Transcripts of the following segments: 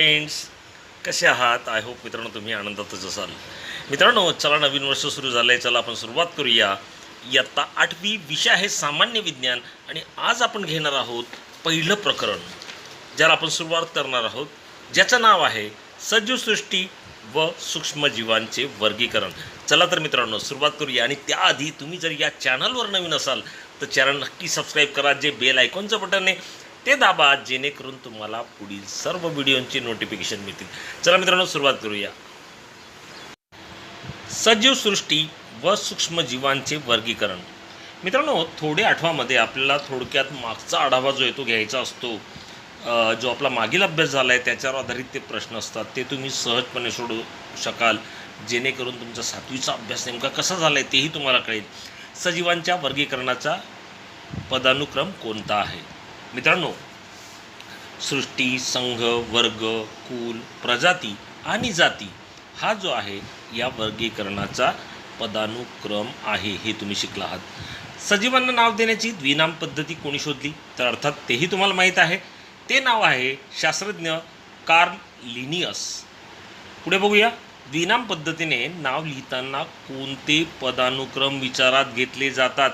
Friends, कसे आहात? I hope मित्रांनो तुम्ही आनंदातच असाल. मित्रांनो, चला नवीन वर्ष सुरू झालं आहे. चला आपण सुरुवात करूया. इयत्ता 8वी, विषय आहे सामान्य विज्ञान आणि आज आपण घेणार आहोत पहिलं प्रकरण, ज्याला आपण सुरुवात करणार आहोत, ज्याचं नाव आहे सजीवसृष्टी व सूक्ष्मजीवांचे वर्गीकरण. चला तर मित्रांनो सुरुवात करूया. आणि त्याआधी तुम्ही जर या चॅनलवर नवीन असाल तर चॅनल नक्की सबस्क्राईब करा. जे बेल आयकॉनचं बटन आहे ते दाबा, जेणेकरून तुम्हाला पुढील सर्व व्हिडिओंची नोटिफिकेशन मिळतील. चला मित्रांनो सुरुवात करूया. सजीवसृष्टी व सूक्ष्मजीवांचे वर्गीकरण. मित्रांनो, थोडे आठवामध्ये आपल्याला थोडक्यात मागचा आढावा जो आहे तो घ्यायचा असतो. जो आपला मागील अभ्यास झाला आहे त्याच्यावर आधारित ते प्रश्न असतात, ते तुम्ही सहजपणे सोडवू शकाल, जेणेकरून तुमचा 7वीचा अभ्यास नेमका कसा झाला आहे तेही तुम्हाला कळेल. सजीवांच्या वर्गीकरणाचा पदानुक्रम कोणता आहे? मित्रांनो, सृष्टी, संघ, वर्ग, कुल, प्रजाती आणि जाती हा जो आहे या वर्गीकरणाचा पदानुक्रम आहे, हे तुम्ही शिकला आहात. सजीवांना नाव देण्याची द्विनाम पद्धती कोणी शोधली? तर अर्थात तेही तुम्हाला माहीत आहे. ते नाव आहे शास्त्रज्ञ कार्ल लिनियस. पुढे बघूया. द्विनाम पद्धतीने नाव लिहिताना कोणते पदानुक्रम विचारात घेतले जातात?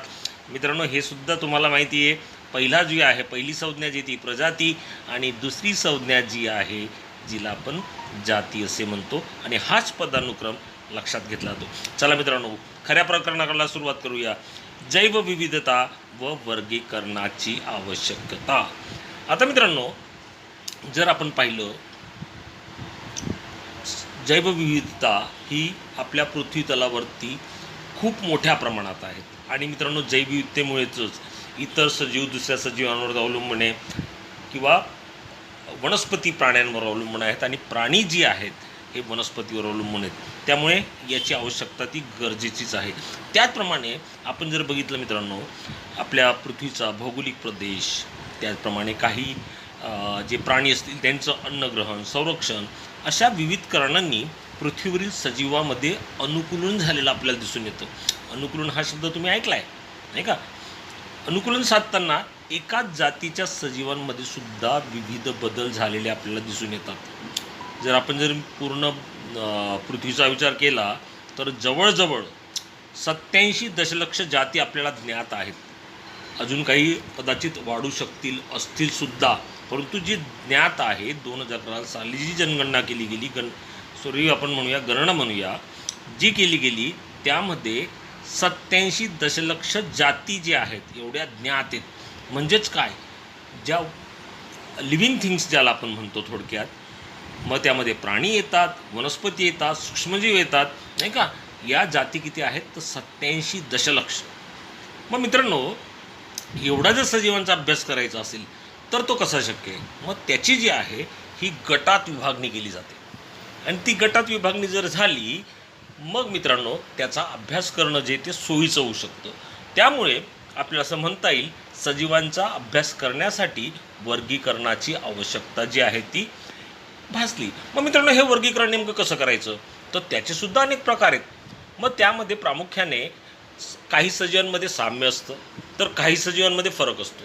मित्रांनो, हे सुद्धा तुम्हाला माहिती आहे. पहिला जी आहे, पहिली संज्ञा जी ती प्रजाती आणि दुसरी संज्ञा जी आहे जिला आपण जाती असे म्हणतो, आणि हाच पदानुक्रम लक्षात घेतला जातो. चला मित्रांनो, खऱ्या प्रकरणाकडे सुरुवात करूया. जैवविविधता व वर्गीकरणाची आवश्यकता. आता मित्रांनो, जर आपण पाहिलं, जैवविविधता ही आपल्या पृथ्वी तलावरती खूप मोठ्या प्रमाणात आहेत. आणि मित्रांनो, जैवविविधतेमुळेच इतर सजीव दुसऱ्या सजीवांवर अवलंबून आहे किंवा वनस्पती प्राण्यांवर अवलंबून आहेत, आणि प्राणी जी आहेत हे वनस्पतीवर अवलंबून आहेत. त्यामुळे याची आवश्यकता ती गरजेचीच आहे. त्याचप्रमाणे आपण जर बघितलं मित्रांनो, आपल्या पृथ्वीचा भौगोलिक प्रदेश, त्याचप्रमाणे काही जे प्राणी असतील त्यांचं अन्नग्रहण, संरक्षण, अशा विविध कारणांनी पृथ्वीवरील सजीवामध्ये अनुकूलन झालेलं आपल्याला दिसून येतं. अनुकूलन हा शब्द तुम्ही ऐकला आहे नाही का? अनुकूलन साधताना एकाच जातीच्या सजीवांमध्ये सुद्धा विविध बदल झालेले आपल्याला दिसून येतात. जर पूर्ण पृथ्वीचा विचार केला तर जवळजवळ 87 दशलक्ष जाती आपल्याला ज्ञात आहेत. अजून काही कदाचित वाढू असतील सुद्धा, परंतु जी ज्ञात आहे 2011 साली जी जनगणना केली गेली, गणना म्हणूया, जी केली गेली, त्यामध्ये 87 दशलक्ष जाती जे आहेत एवढ्या ज्ञात आहेत. म्हणजेच काय, ज्या लिव्हिंग थिंग्स ज्याला आपण म्हणतो थोडक्यात, मग त्यामध्ये प्राणी येतात, वनस्पती येतात, सूक्ष्मजीव येतात नाही का? या जाती किती आहेत? तर 87 दशलक्ष. मग मित्रांनो, एवढा जर सजीवांचा अभ्यास करायचा असेल तर तो कसा शक्य आहे? मग त्याची जी आहे ही गटात विभागणी केली जाते. आणि ती गटात विभागणी जर झाली, मग मित्रांनो त्याचा अभ्यास करणं जे ते सोयीचं होऊ शकतं. त्यामुळे आपल्याला असं म्हणता येईल, सजीवांचा अभ्यास करण्यासाठी वर्गीकरणाची आवश्यकता जी आहे ती भासली. मग मित्रांनो, हे वर्गीकरण नेमकं कसं करायचं? तर त्याचेसुद्धा अनेक प्रकार आहेत. मग त्यामध्ये प्रामुख्याने काही सजीवांमध्ये साम्य असतं, तर काही सजीवांमध्ये फरक असतो.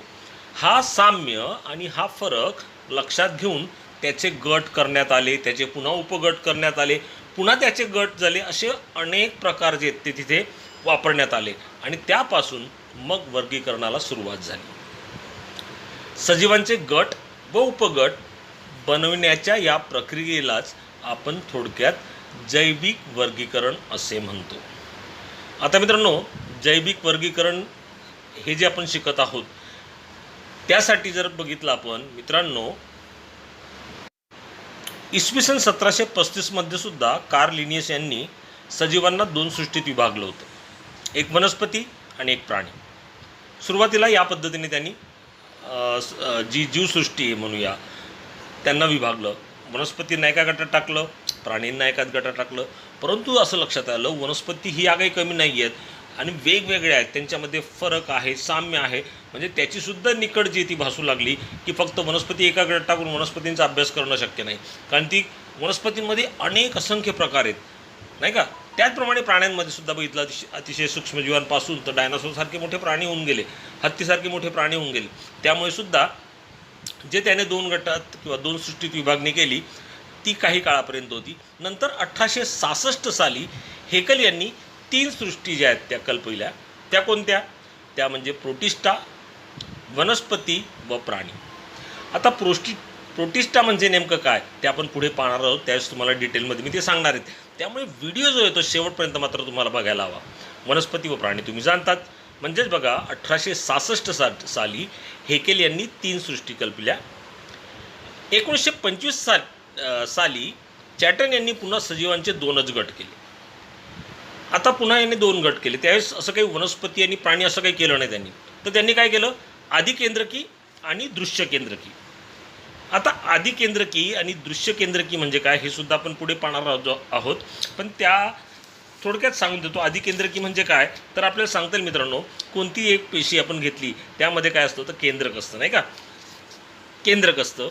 हा साम्य आणि हा फरक लक्षात घेऊन त्याचे गट करण्यात आले, त्याचे पुन्हा उपगट करण्यात आले, पुन्हा त्याचे गट झाले, असे अनेक प्रकार जे आहेत ते तिथे वापरण्यात आले, आणि त्यापासून मग वर्गीकरणाला सुरुवात झाली. सजीवांचे गट व उपगट बनविण्याच्या या प्रक्रियेलाच आपण थोडक्यात जैविक वर्गीकरण असे म्हणतो. आता मित्रांनो, जैविक वर्गीकरण हे जे आपण शिकत आहोत, त्यासाठी जर बघितलं आपण मित्रांनो, इसवी सन 1735 मध्ये सुद्धा कार्ल लिनियस यांनी सजीवांना 2 सृष्टीत विभागलं होतं, एक वनस्पती आणि एक प्राणी. सुरुवातीला या पद्धतीने त्यांनी जी जीवसृष्टी म्हणूया त्यांना विभागलं. वनस्पतींना एका गटात टाकलं, प्राणींना एकाच गटात टाकलं. परंतु असं लक्षात आलं, वनस्पती ही या काही कमी नाही आहेत आणि वेगवेगळ्या आहेत, त्यांच्यामध्ये फरक आहे, साम्य आहे. म्हणजे त्याचीसुद्धा निकड जी ती भासू लागली की फक्त वनस्पती एका गटात टाकून वनस्पतींचा अभ्यास करणं शक्य नाही, कारण ती वनस्पतींमध्ये अनेक असंख्य प्रकार आहेत नाही का? त्याचप्रमाणे प्राण्यांमध्ये सुद्धा बघितलं, अतिशय सूक्ष्मजीवांपासून तर डायनासोरसारखे मोठे प्राणी होऊन गेले, हत्तीसारखे मोठे प्राणी होऊन गेले. त्यामुळे सुद्धा जे त्याने 2 गटात किंवा 2 सृष्टीत विभागणी केली, ती काही काळापर्यंत होती. नंतर 1866 साली हेकल यांनी 3 सृष्टी ज्या आहेत त्या कल्पविल्या. त्या कोणत्या? त्या म्हणजे प्रोटिस्टा, वनस्पती व प्राणी. आता प्रोटिस्टा म्हणजे नेमकं काय ते आपण पुढे पाहणार आहोत, त्यावेळेस तुम्हाला डिटेलमध्ये मी ते सांगणार आहेत. त्यामुळे व्हिडिओ जो आहे तो शेवटपर्यंत मात्र तुम्हाला बघायला हवा. वनस्पती व प्राणी तुम्ही जाणतात. म्हणजेच बघा 1866 साली हेकेल यांनी 3 सृष्टी कल्पल्या. 1925 साली चॅटन यांनी पुन्हा सजीवांचे 2च गट केले. आता पुन्हा यांनी 2 गट केले. त्यावेळेस असं काही वनस्पती आणि प्राणी असं काही केलं नाही त्यांनी. तर त्यांनी काय केलं? आदिकेंद्रकी आणि दृश्य केंद्रकी. आता आदिकेंद्रकी आणि दृश्य केंद्रकी म्हणजे काय हे सुद्धा आपण पुढे पाहणार आहोत. पण त्या थोडक्यात सांगून देतो. आदिकेंद्रकी म्हणजे काय तर आपल्याला सांगता येईल मित्रांनो, कोणती एक पेशी आपण घेतली त्यामध्ये काय असतं तर केंद्रक असतं, नाही का? केंद्रक असतं.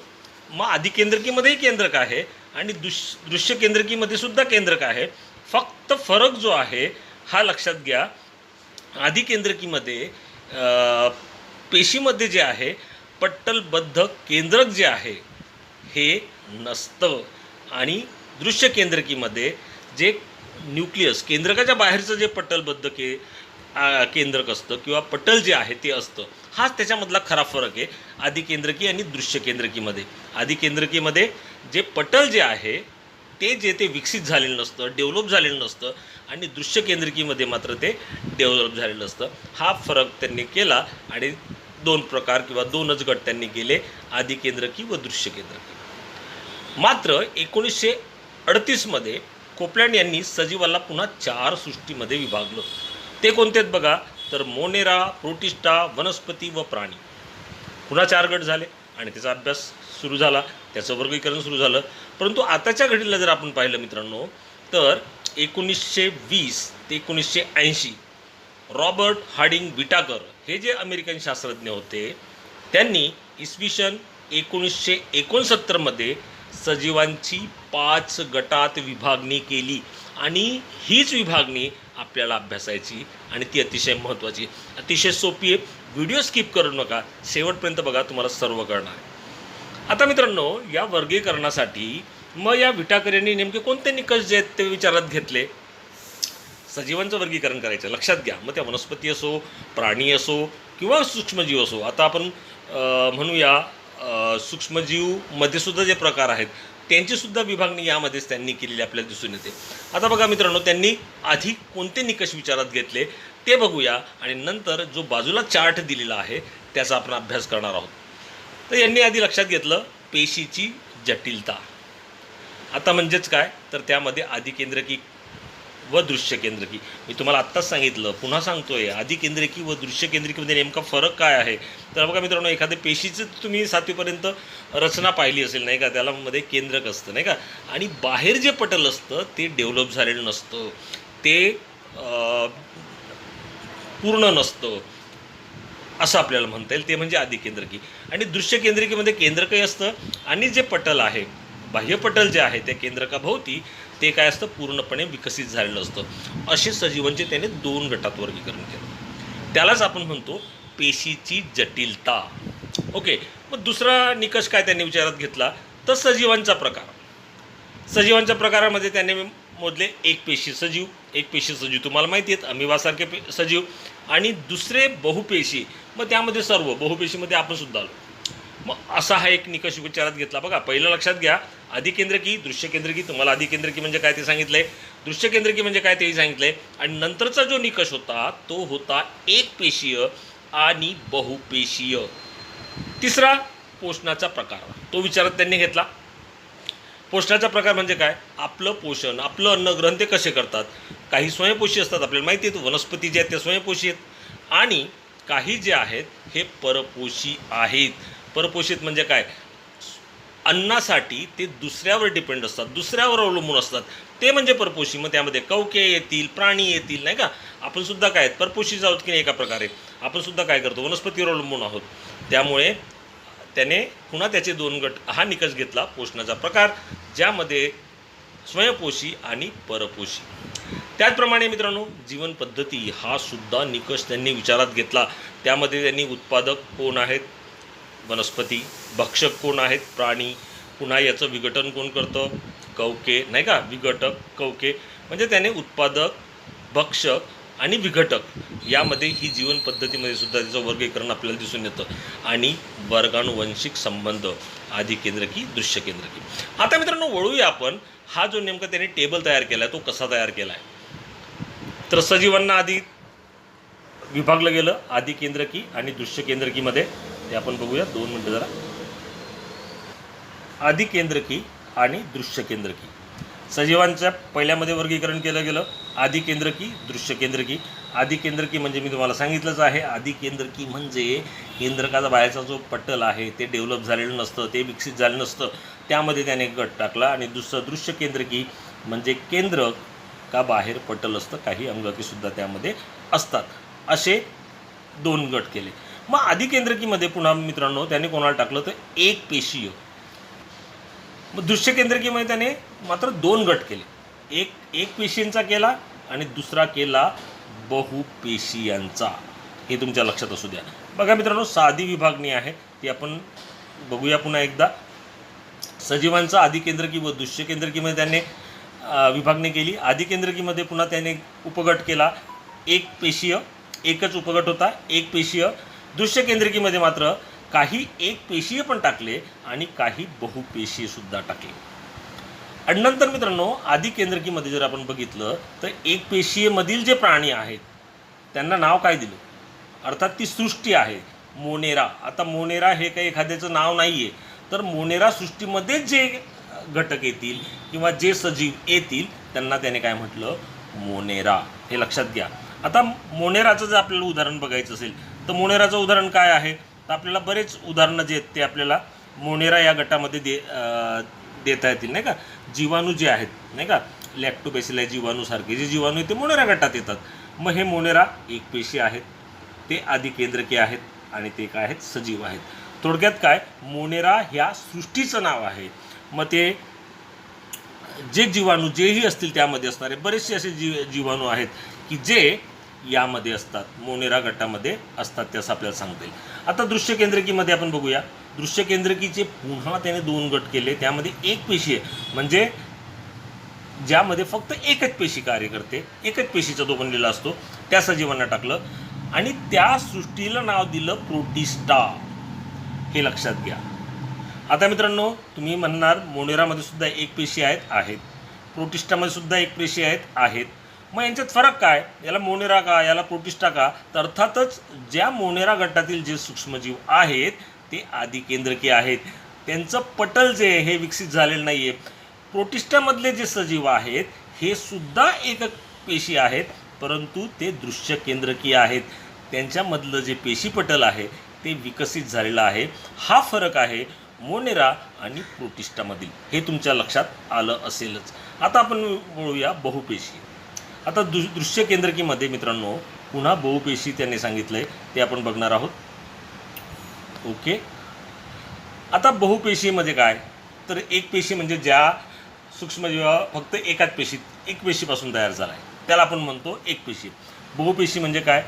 मग आदिकेंद्रकीमध्येही केंद्रक आहे आणि दृश्य केंद्रकीमध्ये सुद्धा केंद्रक आहे. फक्त फरक जो आहे हा लक्षात घ्या. आदिकेंद्रकीमध्ये पेशीमध्ये जे आहे पट्टलबद्ध केंद्रक जे आहे हे नसतं आणि दृश्य केंद्रकीमध्ये जे न्यूक्लियस केंद्रकाच्या बाहेरचं जे पट्टलबद्ध केंद्रक असतं किंवा पटल जे आहे ते असतं. हाच त्याच्यामधला खरा फरक आहे आदिकेंद्रकी आणि दृश्य केंद्रकीमध्ये. आदिकेंद्रकीमध्ये जे पटल जे आहे ते विकसित झालेलं नसतं, डेव्हलप झालेलं नसतं आणि दृश्य केंद्रकीमध्ये मात्र ते डेव्हलप झालेलं असतं. हा फरक त्यांनी केला आणि 2 प्रकार किंवा 2च गट त्यांनी केले, आदिकेंद्रकी व दृश्य केंद्रकी. मात्र 1938 मध्ये कोपलँड यांनी सजीवाला पुन्हा 4 सृष्टीमध्ये विभागलं. ते कोणते आहेत बघा तर मोनेरा, प्रोटिस्टा, वनस्पती व प्राणी. पुन्हा 4 गट झाले आणि त्याचा अभ्यास सुरू झाला, त्याचं वर्गीकरण सुरू झालं. परंतु आताच्या घडीला जर आपण पाहिलं मित्रांनो तर 1920 ते 1980 रॉबर्ट हार्डिंग विटाकर हे जे अमेरिकन शास्त्रज्ञ होते त्यांनी इसवी सन 1969 मध्ये सजीवांची 5 गटात विभागणी केली आणि हीच विभागणी आपल्याला अभ्यासायची आणि ती अतिशय महत्त्वाची, अतिशय सोपी आहे. व्हिडिओ स्किप करू नका, शेवटपर्यंत बघा, तुम्हाला सर्व कळणार आहे. आता मित्रांनो या वर्गीकरणासाठी मग या विटाकर यांनी नेमके कोणते निकष जे आहेत ते विचारात घेतले? सजीवांचं वर्गीकरण करायचं, लक्षात घ्या. मग त्या वनस्पती असो, प्राणी असो किंवा सूक्ष्मजीव असो. आता आपण म्हणूया सूक्ष्मजीवमध्ये सुद्धा जे प्रकार आहेत त्यांचीसुद्धा विभागणी यामध्येच त्यांनी केलेली आपल्याला दिसून येते. आता बघा मित्रांनो त्यांनी आधी कोणते निकष विचारात घेतले ते बघूया आणि नंतर जो बाजूला चार्ट दिलेला आहे त्याचा आपण अभ्यास करणार आहोत. तर यांनी आधी लक्षात घेतलं पेशीची जटिलता. आता म्हणजेच काय तर त्यामध्ये आदिकेंद्रकी व दृश्य केंद्रकी. मी तुम्हाला आत्ताच सांगितलं, पुन्हा सांगतोय, आदिकेंद्रकी व दृश्य केंद्रकीमध्ये नेमका फरक काय आहे. तर बघा मित्रांनो एखाद्या पेशीचं तुम्ही 7वीपर्यंत रचना पाहिली असेल नाही का, त्याला मध्ये केंद्रक असतं नाही का, आणि बाहेर जे पटल असतं ते डेव्हलप झालेलं नसतं, ते पूर्ण नसतं असं आपल्याला म्हणता येईल. ते म्हणजे आदिकेंद्रकी. आणि दृश्य केंद्रकीमध्ये केंद्रकही असतं आणि जे पटल आहे बाह्य पटल जे आहे त्या केंद्रकाभोवती ते काय असतं पूर्णपणे विकसित झालेलं असतं. असे सजीवांचे त्याने 2 गटात वर्गीकरण केलं. त्यालाच आपण म्हणतो पेशीची जटिलता. ओके. मग दुसरा निकष काय त्यांनी विचारात घेतला तर सजीवांचा प्रकार. सजीवांच्या प्रकारामध्ये त्याने मोजले एकपेशी सजीव तुम्हाला माहिती आहेत अमिबासारखे सजीव आणि दुसरे बहुपेशी. मग त्यामध्ये सर्व बहुपेशीमध्ये आपण सुद्धा आलो. मग असा हा एक निकष विचारात घेतला. बघा पहिलं लक्षात घ्या आदिकेंद्रकी दृश्य केंद्रकी. तुम्हाला आदिकेंद्रकी म्हणजे काय ते सांगितलंय, दृश्य केंद्रकी म्हणजे काय तेही सांगितलंय. आणि नंतरचा जो निकष होता तो होता एकपेशीय आणि बहुपेशीय. तिसरा पोषणाचा प्रकार, तो विचारात त्यांनी घेतला. पोषणाचा प्रकार म्हणजे काय, आपलं पोषण आपलं अन्नग्रहण ते कसे करतात. काही स्वयंपोषी असतात आपल्याला माहिती आहे, वनस्पती जे आहेत त्या स्वयंपोषी आहेत आणि काही जे आहेत हे परपोषी आहेत. परपोषित म्हणजे काय, अन्नासाठी ते दुसऱ्यावर डिपेंड असतात, दुसऱ्यावर अवलंबून असतात, ते म्हणजे परपोषी. मग त्यामध्ये कवके येतील, प्राणी येतील नाही का. आपण सुद्धा काय परपोषीच आहोत की नाही एका प्रकारे. आपण सुद्धा काय करतो वनस्पतीवर अवलंबून आहोत. त्यामुळे त्याने पुन्हा त्याचे 2 गट हा निकष घेतला पोषणाचा प्रकार, ज्यामध्ये स्वयंपोषी आणि परपोषी. त्याचप्रमाणे मित्रांनो जीवन पद्धती हा सुद्धा निकष त्यांनी विचारात घेतला. त्यामध्ये त्यांनी उत्पादक कोण आहेत वनस्पती, भक्षक कोण आहेत प्राणी पुन्हा याचं विघटन कोण करतं? कवके, नाही का? विघटक, कवके म्हणजे त्याने उत्पादक, भक्षक आणि विघटक यामध्ये ही जीवन पद्धतीमध्ये सुद्धा त्याचं वर्गीकरण आपल्याला दिसून येतं. आणि वर्गानुवंशिक संबंध आधी केंद्रकी, दृश्य केंद्रकी. आता मित्रांनो वळूया आपण, हा जो नेमका त्याने टेबल तयार केला आहे तो कसा तयार केला आहे? तर सजीवांना आधी विभागलं गेलं आधी केंद्रकी आणि दृश्य केंद्रकीमध्ये. ते आपण बघूया, 2 मिनटं जरा. आधी केंद्रकी आणि दृश्य केंद्रकी सजीवांच्या पहिल्यामध्ये वर्गीकरण केलं गेलं आधी केंद्रकी, दृश्य केंद्रकी. आधी केंद्रकी म्हणजे मी तुम्हाला सांगितलंच आहे, आधी केंद्रकी म्हणजे केंद्रकाचा बाहेरचा जो पटल आहे ते डेव्हलप झालेलं नसतं, ते विकसित झालं नसतं, त्यामध्ये त्याने गट टाकला. आणि दुसरं दृश्य केंद्रकी म्हणजे केंद्रक का बाहेर पटल असतं, काही अंगकीसुद्धा त्यामध्ये असतात, असे 2 गट केले. मग आधी केंद्रकीमध्ये पुन्हा मित्रांनो त्याने कोणाला टाकलं तर एक पेशीय. मग दृश्य केंद्रकीमध्ये त्याने मात्र 2 गट केले, एक पेशींचा केला आणि दुसरा केला बहुपेशीयांचा. हे तुमच्या लक्षात असू द्या. बघा मित्रांनो, साधी विभागणी आहे ती आपण बघूया पुन्हा एकदा. सजीवांचा आधी केंद्रकी व दृश्य केंद्रकीमध्ये त्याने विभागणी केली. आधी केंद्रकीमध्ये पुन्हा त्याने उपगट केला, एक पेशीय, एकच उपगट होता, एक पेशीय. दृश्य केंद्रकीमध्ये मात्र काही एक पेशीय पण टाकले आणि काही बहुपेशीय सुद्धा टाकले. आणि नंतर मित्रांनो आधी केंद्रकीमध्ये जर आपण बघितलं तर एक पेशीयमधील जे प्राणी आहेत त्यांना नाव काय दिलं? अर्थात ती सृष्टी आहे, मोनेरा. आता मोनेरा हे काही एखाद्याचं नाव नाही आहे, तर मोनेरा सृष्टीमध्ये जे घटक येतील किंवा जे सजीव येतील त्यांना त्याने काय म्हटलं? मोनेरा. हे लक्षात घ्या. आता मोनेराचं जर आपल्याला उदाहरण बघायचं असेल तर मोनेराचं उदाहरण काय आहे? तर आपल्याला बरेच उदाहरणं जे आहेत ते आपल्याला मोनेरा या गटामध्ये देता येतील, नाही का? जीवाणू जे आहेत, नाही का, लॅक्टोबॅसिलाई जीवाणूसारखे जे जीवाणू आहेत ते मोनेरा गटात येतात. मग हे मोनेरा एक पेशी आहेत, ते आधी केंद्रकी आहेत आणि ते काय आहेत? सजीव आहेत. थोडक्यात काय, मोनेरा ह्या सृष्टीचं नाव आहे. मग ते जे जीवाणू जेही असतील त्यामध्ये असणारे बरेचसे असे जीवाणू आहेत की जे यामध्ये असतात, मोनेरा गटामध्ये असतात, ते असं आपल्याला सांगता येईल. आता दृश्य केंद्रकीमध्ये आपण बघूया. दृश्य केंद्रकीचे पुन्हा त्याने 2 गट केले. त्यामध्ये एक पेशी म्हणजे ज्यामध्ये फक्त एकच पेशी कार्य करते, एकच पेशीचा तो बनलेला असतो, त्या सजीवांना टाकलं आणि त्या सृष्टीला नाव दिलं प्रोटिस्टा. हे लक्षात घ्या. आता मित्रांनो तुम्ही म्हणणार मोनेरामध्ये सुद्धा एक पेशी आहेत, प्रोटिस्टामध्ये सुद्धा एक पेशी आहेत. मग यांच्यात फरक काय? याला मोनेरा का, याला प्रोटिस्टा का? तर अर्थातच ज्या मोनेरा गटातील जे सूक्ष्मजीव आहेत ते आधी केंद्रकी आहेत, त्यांचं पटल जे हे विकसित झालेलं नाही आहे. प्रोटिस्टामधले जे सजीव आहेत हे सुद्धा एक पेशी आहेत, परंतु ते दृश्य केंद्रकी आहेत. त्यांच्यामधलं जे पेशी पटल आहे ते विकसित झालेलं आहे. हा फरक आहे मोनेरा आणि प्रोटिस्टामधील. हे तुमच्या लक्षात आलं असेलच. आता आपण बोलूया बहुपेशी. आता दृश्य केंद्रकीमध्ये मित्रांनो पुन्हा बहुपेशी त्यांनी सांगितलं आहे, ते आपण बघणार आहोत. ओके. आता बहुपेशीमध्ये काय, तर एक पेशी म्हणजे ज्या सूक्ष्मजीव फक्त एकाच पेशीत, एक पेशीपासून तयार झाला आहे त्याला आपण म्हणतो एक पेशी. बहुपेशी म्हणजे काय?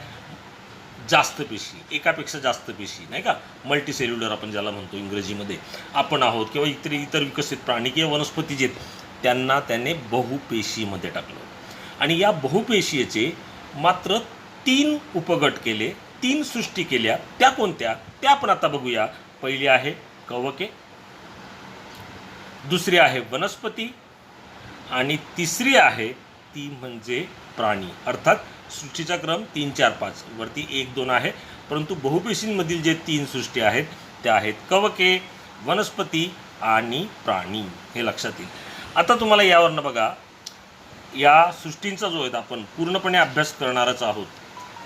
जास्त पेशी, एकापेक्षा जास्त पेशी, नाही का? मल्टीसेल्युलर आपण ज्याला म्हणतो इंग्रजीमध्ये. आपण आहोत किंवा इतर विकसित प्राणी किंवा वनस्पती जे त्यांना त्याने बहुपेशीमध्ये टाकलं. आणि या बहुपेशीचे मात्र 3 उपगट केले, 3 सृष्टी केल्या. त्या कोणत्या? त्या आपण आता बघूया. पहिली आहे कवके, दुसरी आहे वनस्पती आणि तिसरी आहे ती म्हणजे प्राणी. अर्थात सृष्टीचा क्रम 3, 4, 5 वरती 1, 2 आहे, परंतु बहुपेशींमधील जे 3 सृष्टी आहेत त्या आहेत कवके, वनस्पती आणि प्राणी. हे लक्षात येईल. आता तुम्हाला यावरनं बघा, या सृष्टींचा जो आहे आपण पूर्णपणे अभ्यास करणारच आहोत,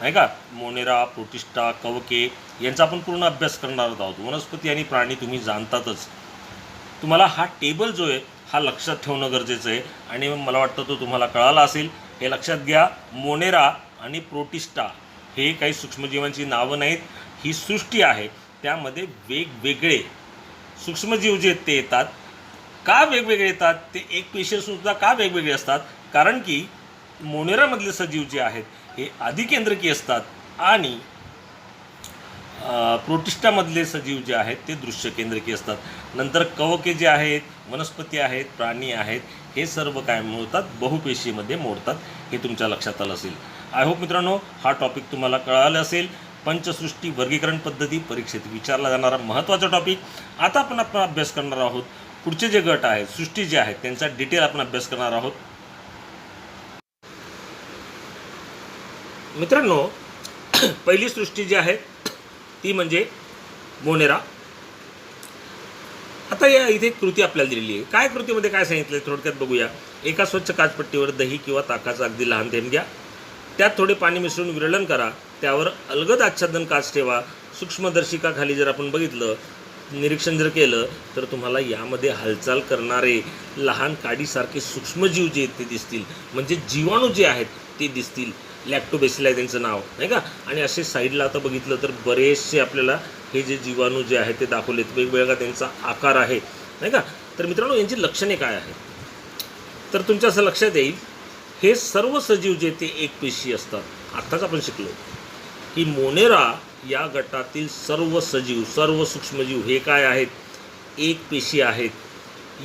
नाही का? मोनेरा, प्रोटिस्टा, कवके यांचा आपण पूर्ण अभ्यास करणार आहोत. वनस्पती आणि प्राणी तुम्ही जाणतातच. तुम्हाला हा टेबल जो आहे हा लक्षात ठेवणं गरजेचं आहे आणि मला वाटतं तो तुम्हाला कळाला असेल. हे लक्षात घ्या, मोनेरा आणि प्रोटिस्टा हे काही सूक्ष्मजीवांची नावं नाहीत, ही सृष्टी आहे. त्यामध्ये वेगवेगळे सूक्ष्मजीव जे ते येतात. का वेगवेगळे येतात? ते एक पेशीसुद्धा का वेगवेगळे असतात? कारण की मोनेरामधले सजीव जे आहेत हे आधी केंद्रकी असतात आणि प्रोटिस्टामधले सजीव जे आहेत ते दृश्य केंद्रकी असतात. नंतर कवके जे आहेत, वनस्पती आहेत, प्राणी आहेत, हे सर्व काय मोडतात, बहुपेशीमध्ये मोडतात. हे तुमच्या लक्षात आलं असेल. आय होप मित्रांनो हा टॉपिक तुम्हाला कळाला असेल. पंचसृष्टी वर्गीकरण पद्धती परीक्षेत विचारला जाणारा महत्त्वाचा टॉपिक. आता आपण अभ्यास करणार आहोत. पुढचे जे गट आहेत, सृष्टी जे आहेत, त्यांचा डिटेल आपण अभ्यास करणार आहोत. मित्रांनो पहिली सृष्टी जी आहे ती म्हणजे मोनेरा. आता या इथे कृती आपल्याला दिलेली आहे. काय कृतीमध्ये काय सांगितलं थोडक्यात बघूया. एका स्वच्छ काचपट्टीवर दही किंवा ताकाचा अगदी लहान थेंब घ्या. त्यात थोडे पाणी मिसळून विरळण करा. त्यावर अलगद आच्छादन काच ठेवा. सूक्ष्मदर्शिकाखाली जर आपण बघितलं, निरीक्षण जर केलं तर तुम्हाला यामध्ये हालचाल करणारे लहान काडीसारखे सूक्ष्मजीव जे आहेत ते दिसतील. म्हणजे जीवाणू जे आहेत ते दिसतील. लॅक्टोबेसिल आहे त्यांचं नाव, नाही का. आणि असे साईडला आता बघितलं तर बरेचसे आपल्याला हे जे जीवाणू जे आहेत ते दाखवलेत. वेगवेगळा त्यांचा आकार आहे, नाही का. तर मित्रांनो यांची लक्षणे काय आहेत तर तुमच्या असं लक्षात येईल, हे सर्व सजीव जे ते एकपेशी असतात. आत्ताच आपण शिकलो की मोनेरा या गटातील सर्व सजीव, सर्व सूक्ष्मजीव हे काय आहेत, एकपेशी आहेत.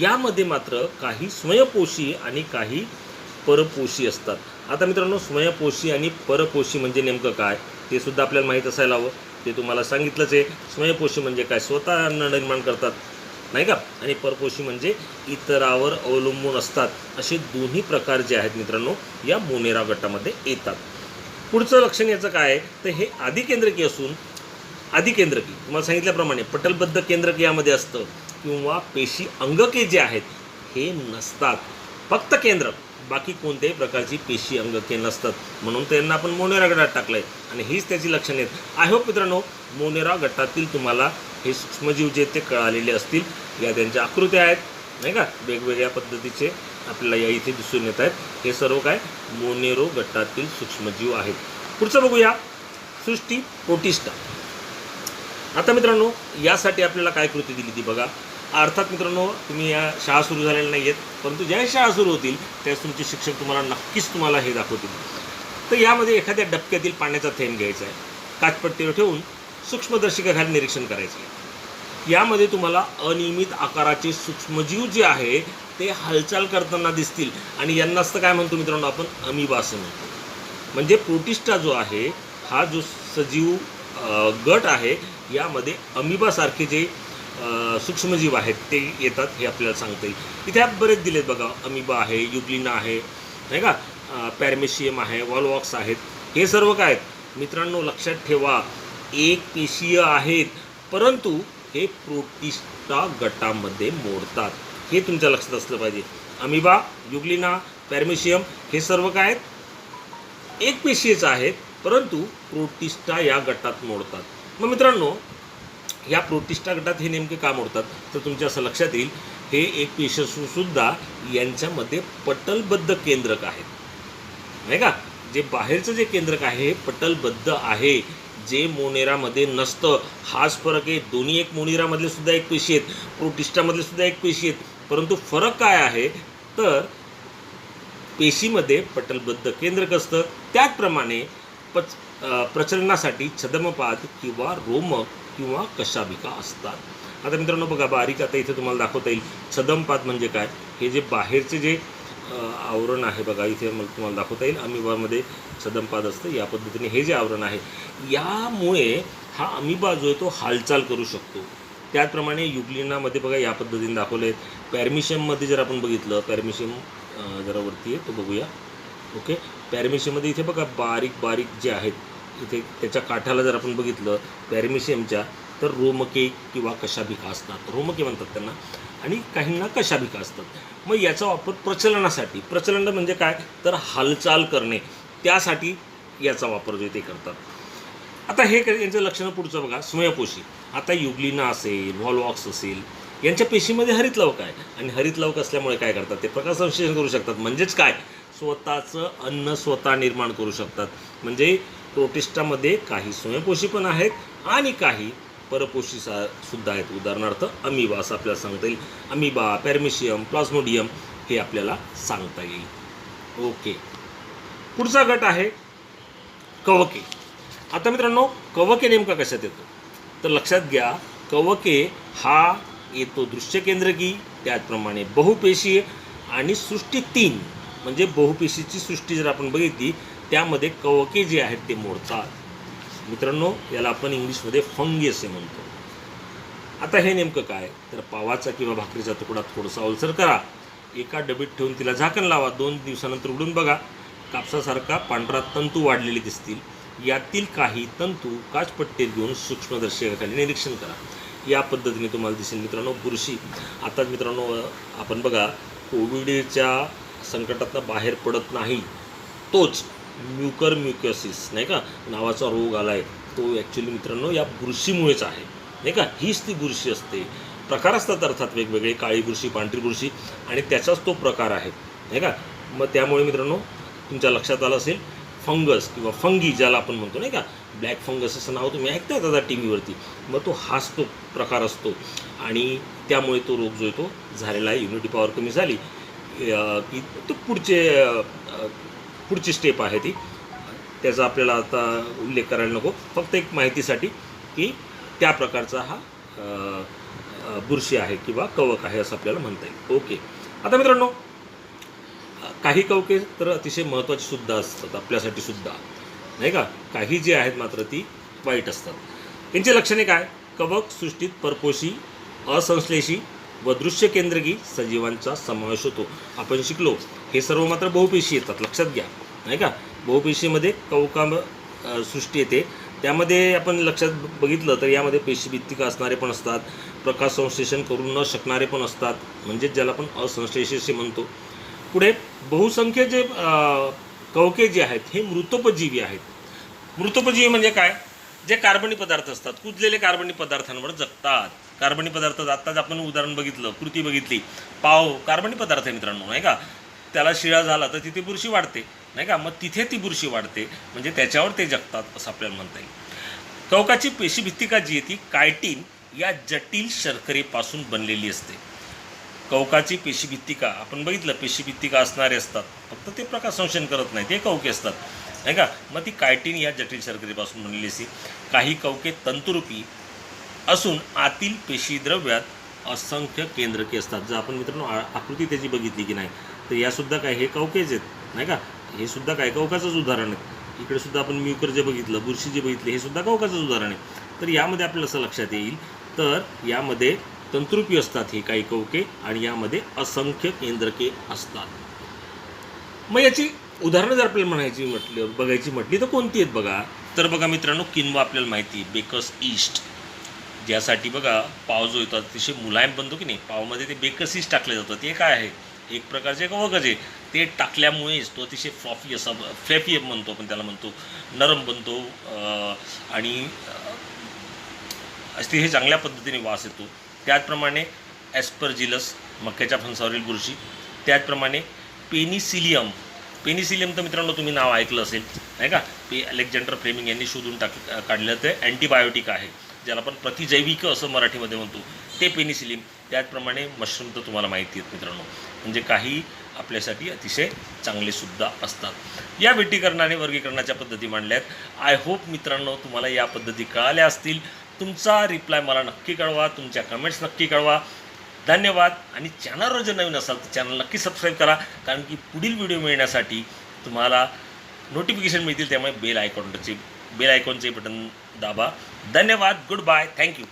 यामध्ये मात्र काही स्वयंपोषी आणि काही परपोषी असतात. आता मित्रांनो स्वयंपोषी आणि परपोषी म्हणजे नेमकं काय ते सुद्धा आपल्याला माहीत असायला हवं. ते तुम्हाला सांगितलंच आहे. स्वयंपोषी म्हणजे काय, स्वतः अन्न निर्माण करतात, नाही का. आणि परपोषी म्हणजे इतरावर अवलंबून असतात. असे दोन्ही प्रकार जे आहेत मित्रांनो या मोनेरा गटामध्ये येतात. पुढचं लक्षण याचं काय आहे तर हे आदिकेंद्रकी असून, आदिकेंद्रकी तुम्हाला सांगितल्याप्रमाणे पटलबद्ध केंद्रक यामध्ये असतं किंवा पेशी अंगके जे आहेत हे नसतात. फक्त केंद्रक, बाकी कोणत्याही प्रकारची पेशी अंगके नसतात. म्हणून त्यांना आपण मोनेरा गटात टाकलं आहे आणि हीच त्याची लक्षणे आहेत. आय होप मित्रांनो मोनेरा गटातील तुम्हाला हे सूक्ष्मजीव जे ते कळालेले असतील. या त्यांच्या आकृत्या आहेत, नाही का, वेगवेगळ्या पद्धतीचे आपल्याला या इथे दिसून येत आहेत. हे सर्व काय मोनेरो गटातील सूक्ष्मजीव आहेत. पुढचं बघूया सृष्टी प्रोटिस्टा. आता मित्रांनो यासाठी आपल्याला काय कृती दिली ती बघा. अर्थात मित्रांनो तुम्ही या शाळा सुरू झालेल्या नाही आहेत, परंतु ज्या शाळा सुरू होतील त्यावेळेस तुमचे शिक्षक तुम्हाला हे दाखवतील. तर यामध्ये एखाद्या डबक्यातील पाण्याचा थेंब घ्यायचा आहे, काचपट्टीवर ठेवून सूक्ष्मदर्शिकाखाली निरीक्षण करायचं आहे. यामध्ये तुम्हाला अनियमित आकाराचे सूक्ष्मजीव जे आहे ते हालचाल करताना दिसतील आणि यांनाच तर काय म्हणतो मित्रांनो आपण अमिबा असं म्हणतो. म्हणजे प्रोटिस्टा जो आहे हा जो सजीव गट आहे यामध्ये अमिबासारखे जे सूक्ष्मजीव आहेत ते येतात हे आपल्याला सांगता येईल. इथे बरेच दिलेत बघा. अमिबा आहे, युग्लिना आहे, नाही का, पॅरमेशियम आहे, वॉलवॉक्स आहेत. हे सर्व काय आहेत मित्रांनो लक्षात ठेवा एक पेशीय आहेत, परंतु हे प्रोटिस्टा गटामध्ये मोडतात. हे तुमच्या लक्षात असलं पाहिजे. अमिबा, युग्लिना, पॅरमेशियम हे सर्व काय आहेत एक पेशीयच आहेत, परंतु प्रोटिस्टा या गटात मोडतात. मग मित्रांनो या प्रोटिस्टा गटात हे नेमके का मोडतात तर तुमच्या असं लक्षात येईल हे एक पेशीसुद्धा यांच्यामध्ये पटलबद्ध केंद्रक आहेत, नाही का. जे बाहेरचं जे केंद्रक आहे हे पटलबद्ध आहे, जे मोनेरामध्ये नसतं. हाच फरक आहे. दोन्ही एक मोनेरामधले सुद्धा एक पेशी आहेत, प्रोटिस्टामधले सुद्धा एक पेशी आहेत, परंतु फरक काय आहे तर पेशीमध्ये पटलबद्ध केंद्रक असतं. त्याचप्रमाणे प्रचलनासाठी छद्मपाद किंवा रोमक किंवा कशाभिका असतात. आता मित्रांनो बघा बारीक आता इथे तुम्हाला दाखवता येईल. छद्मपाद म्हणजे काय, हे जे बाहेरचे जे आवरण आहे बघा इथे तुम्हाला दाखवता येईल. अमिबामध्ये छद्मपाद असतं. या पद्धतीने हे जे आवरण आहे यामुळे हा अमिबा जो आहे तो हालचाल करू शकतो. त्याचप्रमाणे युग्लिनामध्ये बघा या पद्धतीने दाखवले आहेत. पॅरमिशियममध्ये जर आपण बघितलं, पॅरमिशियम जरा वरती आहे तो बघूया. ओके, पॅरमिशियममध्ये इथे बघा बारीक बारीक जे आहेत इथे त्याच्या काठाला जर आपण बघितलं पॅरमिशियमच्या तर रोमके किंवा कशाभिका असतात. रोमके म्हणतात त्यांना आणि काहींना कशाभिका असतात. मग याचा वापर प्रचलनासाठी, प्रचलन म्हणजे काय तर हालचाल करणे, त्यासाठी याचा वापर जे ते करतात. आता हे यांचं लक्षणं पुढचं बघा. स्वयंपोषी. आता युग्लिना असेल, व्हॉलवॉक्स असेल यांच्या पेशीमध्ये हरितलवक आहे आणि हरितलवक असल्यामुळे काय करतात ते प्रकाशसंश्लेषण करू शकतात. म्हणजेच काय स्वतःचं अन्न स्वतः निर्माण करू शकतात. म्हणजे प्रोटिस्टामध्ये काही स्वयंपोषी पण आहेत आणि काही परपोषी सुद्धा आहेत. उदाहरणार्थ अमिबा असं आपल्याला सांगता येईल. अमिबा, पॅरमिशियम, प्लाझ्मोडियम हे आपल्याला सांगता येईल. ओके, पुढचा गट आहे कवके. आता मित्रांनो कवके नेमका कशात येतो तर लक्षात घ्या, कवके हा येतो दृश्य केंद्रकी, त्याचप्रमाणे बहुपेशीय आणि सृष्टी 3 म्हणजे बहुपेशीची सृष्टी जर आपण बघितली त्यामध्ये कवके जे आहेत ते मोडतात मित्रांनो. याला आपण इंग्लिशमध्ये फंगी असे म्हणतो. आता हे नेमकं काय, तर पावाचा किंवा भाकरीचा तुकडा थोडासा ओलसर करा, एका डबीत ठेवून तिला झाकण लावा, 2 दिवसानंतर उघडून बघा, कापसासारखा पांढरा तंतू वाढलेले दिसतील. यातील काही तंतू काचपट्टीत घेऊन सूक्ष्मदर्शकाखाली निरीक्षण करा. या पद्धतीने तुम्हाला दिसेल मित्रांनो बुरशी. आता मित्रांनो आपण बघा, कोविडच्या संकटातनं बाहेर पडत नाही तोच म्युकरम्युकोसिस नाही का नावाचा रोग आला आहे, तो ॲक्च्युली मित्रांनो या बुरशीमुळेच आहे नाही का. हीच ती बुरशी असते. प्रकार असतात अर्थात वेगवेगळे, काळी बुरशी, पांढरी बुरशी, आणि त्याचाच तो प्रकार आहे नाही का. मग त्यामुळे मित्रांनो तुमच्या लक्षात आलं असेल फंगस किंवा फंगी ज्याला आपण म्हणतो नाही का, ब्लॅक फंगस असं नाव तुम्ही ऐकताय आता टी व्हीवरती. मग तो हाच तो प्रकार असतो आणि त्यामुळे तो रोग जो आहे तो झालेला आहे. इम्युनिटी पॉवर कमी झाली की तो पुढची स्टेप आहे ती, त्याचा आपल्याला आता उल्लेख करायला नको, फक्त एक माहितीसाठी की त्या प्रकारचा हा बुरशी आहे किंवा कवक आहे असं आपल्याला म्हणता येईल. ओके. आता मित्रांनो काही कवके तर अतिशय महत्त्वाची सुद्धा असतात आपल्यासाठी सुद्धा नाही का. काही जे आहेत मात्र ती वाईट असतात. त्यांची लक्षणे काय, कवक सृष्टीत परपोषी, असंश्लेषी व दृश्य केंद्रकी सजीवांचा समावेश होतो. आपण शिकलो हे सर्व मात्र बहुपेशी येतात, लक्षात घ्या नाही का. बहुपेशीमध्ये कवका सृष्टी येते, त्यामध्ये आपण लक्षात बघितलं तर यामध्ये पेशीभित्तिका असणारे पण असतात, प्रकाश संश्लेषण करू न शकणारे पण असतात, म्हणजे ज्याला आपण असंश्लेषी असे म्हणतो. पुढे बहुसंख्य जे कवके जे आहेत हे मृतोपजीवी आहेत. मृतोपजीवी म्हणजे काय, जे कार्बनी पदार्थ असतात, कुजलेले कार्बनी पदार्थांवर जगतात. कार्बनी पदार्थ आत्ताच आपण उदाहरण बघितलं, कृती बघितली, पाव कार्बनी पदार्थ आहे मित्रांनो नाही का. त्याला शिळा झाला तर तिथे बुरशी वाढते नाही का, मग तिथे ती बुरशी वाढते म्हणजे त्याच्यावर ते जगतात असं आपल्याला म्हणता येईल. कवकाची पेशीभित्तिका जी आहे ती कायटिन या जटिल शर्करेपासून बनलेली असते. कवकाची पेशीभित्तिका आपण बघितलं, पेशीभित्तिका असणारे असतात, फक्त ते प्रकाश संश्लेषण करत नाही, ते कवके असतात नाही का. मग ती कायटिन या जटिल शर्करेपासून बनलेली असते. काही कवके तंतुरूपी असून आतील पेशीद्रव्यात असंख्य केंद्रके असतात. जर आपण मित्रांनो आकृती त्याची बघितली की नाही, तर यासुद्धा काय हे कवकेच आहेत नाही का. हे सुद्धा काय कवकाचंच उदाहरण आहे. इकडे सुद्धा आपण म्युकर जे बघितलं, बुरशी जे बघितले, हे सुद्धा कवकाचंच उदाहरण आहे. तर यामध्ये आपल्याला असं लक्षात येईल, तर यामध्ये तंतुरूपी असतात हे काही कवके आणि यामध्ये असंख्य केंद्रके असतात. मग याची उदाहरणं जर आपल्याला बघायची म्हटली तर कोणती आहेत बघा. तर बघा मित्रांनो, किनवा आपल्याला माहिती, बेकस ईस्ट, ज्यासाठी बघा पाव जो येतो अतिशय मुलायम बनतो की नाही, पावमध्ये ते बेकस ईस्ट टाकलं जातं. ते काय आहे, एक प्रकारचे कवकच आहे. ते टाकल्यामुळेच तो अतिशय फ्लॅफी म्हणतो आपण त्याला म्हणतो, नरम बनतो आणि हे चांगल्या पद्धतीने वास येतो. त्याचप्रमाणे ॲस्परजिलस मक्याच्या फणसावरील बुरशी, त्याचप्रमाणे पेनिसिलियम तर मित्रांनो तुम्ही नाव ऐकलं असेल नाही का. अलेक्झांडर फ्लेमिंग यांनी शोधून काढलेलं ते अँटीबायोटिक आहे, ज्याला आपण प्रतिजैविक असं मराठीमध्ये म्हणतो, ते पेनिसिलियम. त्याचप्रमाणे मशरूम तर तुम्हाला माहिती आहेत मित्रांनो, म्हणजे काही आपल्यासाठी अतिशय चांगलेसुद्धा असतात. या विटीकरणाने वर्गीकरणाच्या पद्धती मांडल्यात. आय होप मित्रांनो तुम्हाला या पद्धती कळाल्या असतील. तुमचा रिप्लाय मला नक्की कळवा, तुमच्या कमेंट्स नक्की कळवा. धन्यवाद. आणि चॅनलवर जर नवीन असाल तर चॅनल नक्की सबस्क्राईब करा, कारण की पुढील व्हिडिओ मिळण्यासाठी तुम्हाला नोटिफिकेशन मिळतील, त्यामुळे बेल आयकॉनचे बटन दाबा. धन्यवाद. Good bye. थँक्यू.